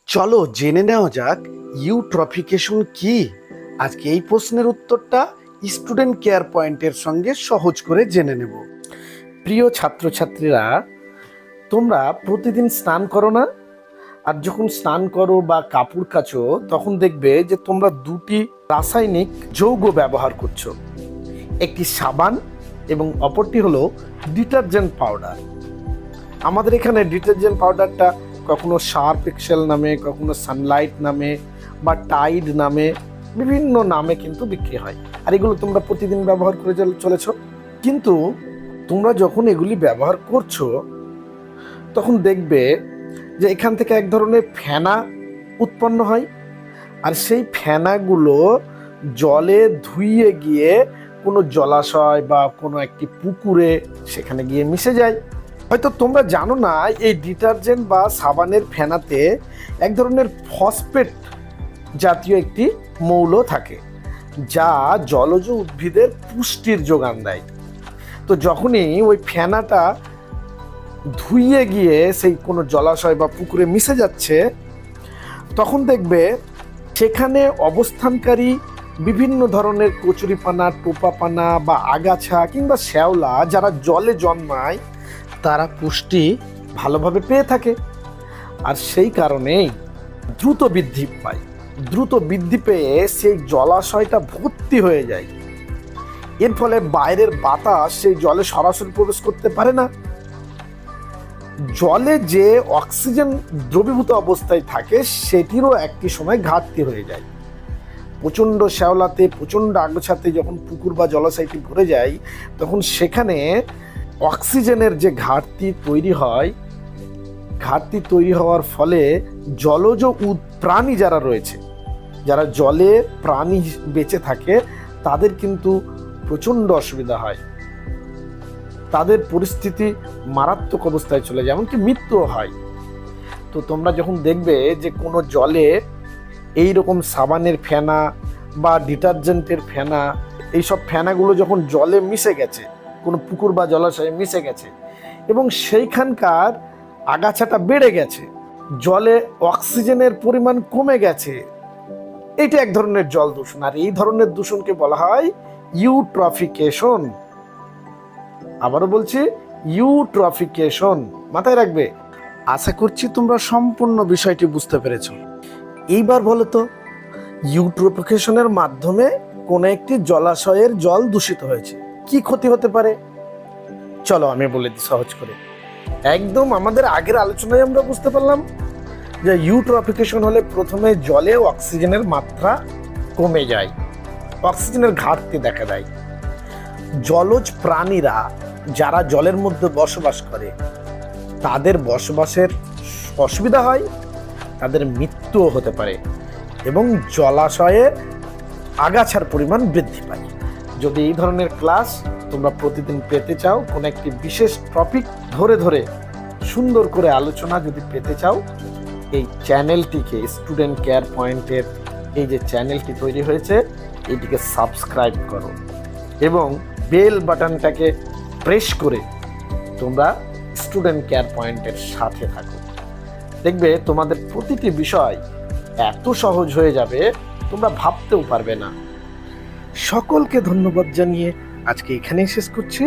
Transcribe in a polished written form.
চলো জেনে নেওয়া যাক ইউট্রফিকেশন কি। আজকে এই প্রশ্নের উত্তরটা স্টুডেন্ট কেয়ার পয়েন্টের সঙ্গে সহজ করে জেনে নেব। প্রিয় ছাত্রছাত্রীরা, তোমরা প্রতিদিন স্নান করো না? আর যখন স্নান করো বা কাপড় কাচো তখন দেখবে যে তোমরা দুটি রাসায়নিক যৌগ ব্যবহার করছো, একটি সাবান এবং অপরটি হলো ডিটারজেন্ট পাউডার। আমাদের এখানে ডিটারজেন্ট পাউডারটা কখনো শার্প এক্সেল নামে, কখনো সানলাইট নামে বা টাইড নামে, বিভিন্ন নামে কিন্তু বিক্রি হয়। আর এগুলো তোমরা প্রতিদিন ব্যবহার করে চলেছ। কিন্তু তোমরা যখন এগুলি ব্যবহার করছো তখন দেখবে যে এখান থেকে এক ধরনের ফেনা উৎপন্ন হয়, আর সেই ফেনাগুলো জলে ধুইয়ে গিয়ে কোনো জলাশয় বা কোনো একটি পুকুরে সেখানে গিয়ে মিশে যায়। হয়তো তোমরা জানো না, এই ডিটারজেন্ট বা সাবানের ফেনাতে এক ধরনের ফসফেট জাতীয় একটি মৌল থাকে, যা জলজ উদ্ভিদের পুষ্টির যোগান দেয়। তো যখনই ওই ফেনাটা ধুইয়ে গিয়ে সেই কোনো জলাশয় বা পুকুরে মিশে যাচ্ছে, তখন দেখবে সেখানে অবস্থানকারী বিভিন্ন ধরনের কচুরিপানা, টোপাপানা বা আগাছা কিংবা শ্যাওলা যারা জলে জন্মায় তারা পুষ্টি ভালোভাবে পেয়ে থাকে। আর সেই কারণেই দ্রুত বৃদ্ধি পায়। দ্রুত বৃদ্ধি পেয়ে সেই জলাশয়টা ভর্তি হয়ে যায়। এর ফলে বাইরের বাতাস সেই জলে সরাসরি প্রবেশ করতে পারে না। জলে যে অক্সিজেন দ্রবীভূত অবস্থায় থাকে সেটিরও একটি সময় ঘাটতি হয়ে যায়। প্রচণ্ড শ্যাওলাতে, প্রচণ্ড আগাছাতে যখন পুকুর বা জলাশয়টি ভরে যায়, তখন সেখানে অক্সিজেনের যে ঘাটতি তৈরি হয়, ঘাটতি তৈরি হওয়ার ফলে জলজ প্রাণী যারা রয়েছে, যারা জলে প্রাণী বেঁচে থাকে, তাদের কিন্তু প্রচণ্ড অসুবিধা হয়। তাদের পরিস্থিতি মারাত্মক অবস্থায় চলে যায়, এমনকি মৃত্যুও হয়। তো তোমরা যখন দেখবে যে কোনো জলে এই রকম সাবানের ফেনা বা ডিটারজেন্টের ফেনা, এইসব ফেনাগুলো যখন জলে মিশে গেছে, কোনো পুকুর বা জলাশয়ে মিশে গেছে এবং সেইখানকার আগাছাটা বেড়ে গেছে, জলে অক্সিজেনের পরিমাণ কমে গেছে, এটা এক ধরনের জল দূষণ। আর এই ধরনের দূষণকে বলা হয় ইউট্রফিকেশন। আবারও বলছি, ইউট্রফিকেশন। মাথায় রাখবে। আশা করছি তোমরা সম্পূর্ণ বিষয়টি বুঝতে পেরেছো। এইবার বলো তো, ইউট্রফিকেশনের মাধ্যমে কোনো একটি জলাশয়ের জল দূষিত হয়েছে, কি ক্ষতি হতে পারে? চলো আমি বলে দিই সহজ করে। একদম আমাদের আগের আলোচনায় আমরা বুঝতে পারলাম যে ইউট্রফিকেশন হলে প্রথমে জলে অক্সিজেনের মাত্রা কমে যায়, অক্সিজেনের ঘাটতি দেখা দেয়। জলজ প্রাণীরা যারা জলের মধ্যে বসবাস করে তাদের বসবাসের অসুবিধা হয়, তাদের মৃত্যুও হতে পারে এবং জলাশয়ে আগাছার পরিমাণ বৃদ্ধি পায়। যদি এই ধরনের ক্লাস তোমরা প্রতিদিন পেতে চাও, কোনো একটি বিশেষ টপিক ধরে ধরে সুন্দর করে আলোচনা যদি পেতে চাও, এই চ্যানেলটিকে, স্টুডেন্ট কেয়ার পয়েন্টের এই যে চ্যানেলটি তৈরি হয়েছে, এটিকে সাবস্ক্রাইব করো এবং বেল বাটনটাকে প্রেস করে তোমরা স্টুডেন্ট কেয়ার পয়েন্টের সাথে থাকো। দেখবে তোমাদের প্রতিটি বিষয় এত সহজ হয়ে যাবে তোমরা ভাবতেও পারবে না। সকলকে ধন্যবাদ জানিয়ে আজকে এখানেই শেষ করছি।